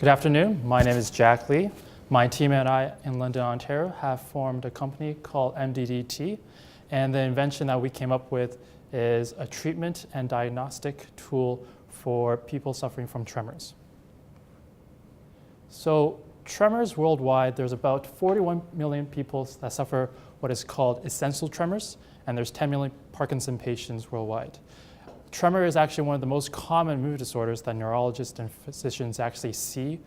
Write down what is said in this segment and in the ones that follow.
Good afternoon. My name is Jack Lee. My team and I in London, Ontario have formed a company called MDDT, and the invention that we came up with is a treatment and diagnostic tool for people suffering from tremors. So tremors worldwide, there's about 41 million people that suffer what is called essential tremors, and there's 10 million Parkinson patients worldwide. Tremor is actually one of the most common mood disorders that neurologists and physicians actually see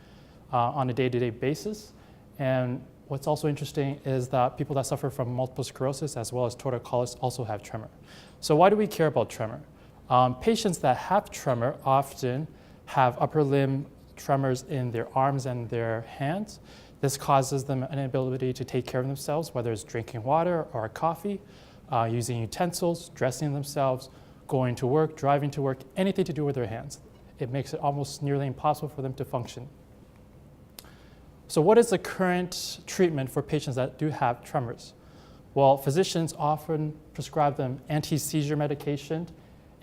on a day-to-day basis. And what's also interesting is that people that suffer from multiple sclerosis as well as torticollis also have tremor. So why do we care about tremor? Patients that have tremor often have upper limb tremors in their arms and their hands. This causes them an inability to take care of themselves, whether it's drinking water or coffee, using utensils, dressing themselves, going to work, driving to work, anything to do with their hands. It makes it almost nearly impossible for them to function. So what is the current treatment for patients that do have tremors? Well, physicians often prescribe them anti-seizure medication,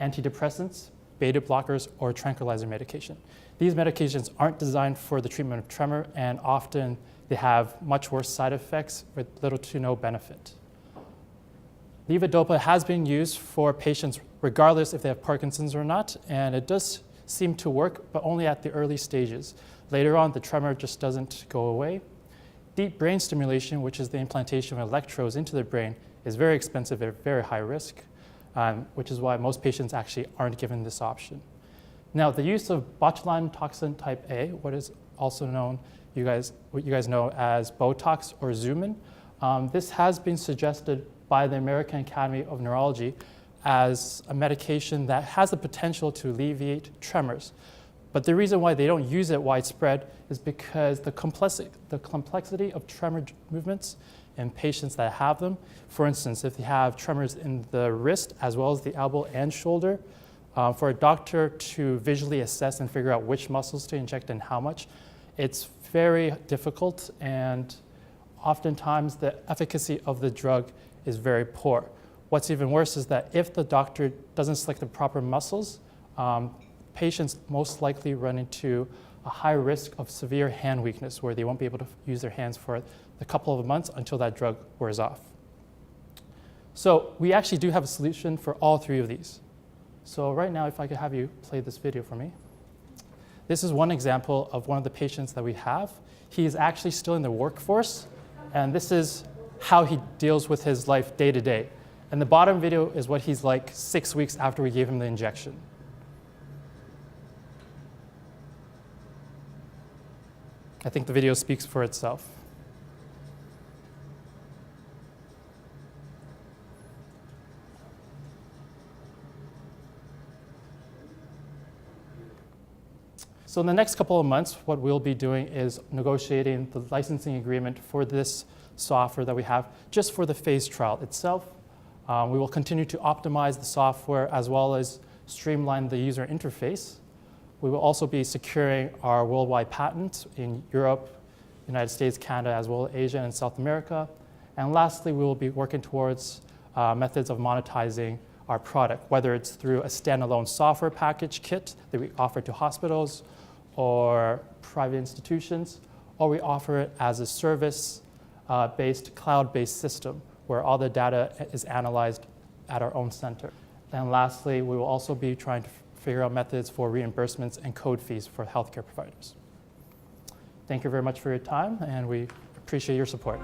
antidepressants, beta blockers, or tranquilizer medication. These medications aren't designed for the treatment of tremor, and often they have much worse side effects with little to no benefit. Levodopa has been used for patients regardless if they have Parkinson's or not, and it does seem to work, but only at the early stages. Later on, the tremor just doesn't go away. Deep brain stimulation, which is the implantation of electrodes into the brain, is very expensive at very high risk, which is why most patients actually aren't given this option. Now, the use of botulinum toxin type A, what is also known, what you guys know as Botox or Xeomin, this has been suggested by the American Academy of Neurology as a medication that has the potential to alleviate tremors. But the reason why they don't use it widespread is because the complexity of tremor movements in patients that have them. For instance, if they have tremors in the wrist as well as the elbow and shoulder, for a doctor to visually assess and figure out which muscles to inject and how much, it's very difficult, and oftentimes the efficacy of the drug is very poor. What's even worse is that if the doctor doesn't select the proper muscles, patients most likely run into a high risk of severe hand weakness where they won't be able to use their hands for a couple of months until that drug wears off. So we actually do have a solution for all three of these. So right now, if I could have you play this video for me. This is one example of one of the patients that we have. He is actually still in the workforce, and this is how he deals with his life day to day. And the bottom video is what he's like 6 weeks after we gave him the injection. I think the video speaks for itself. So in the next couple of months, what we'll be doing is negotiating the licensing agreement for this software that we have just for the phase trial itself. We will continue to optimize the software as well as streamline the user interface. We will also be securing our worldwide patent in Europe, United States, Canada, as well as Asia and South America. And lastly, we will be working towards methods of monetizing our product, whether it's through a standalone software package kit that we offer to hospitals or private institutions, or we offer it as a service-based, cloud-based system where all the data is analyzed at our own center. And lastly, we will also be trying to figure out methods for reimbursements and code fees for healthcare providers. Thank you very much for your time, and we appreciate your support.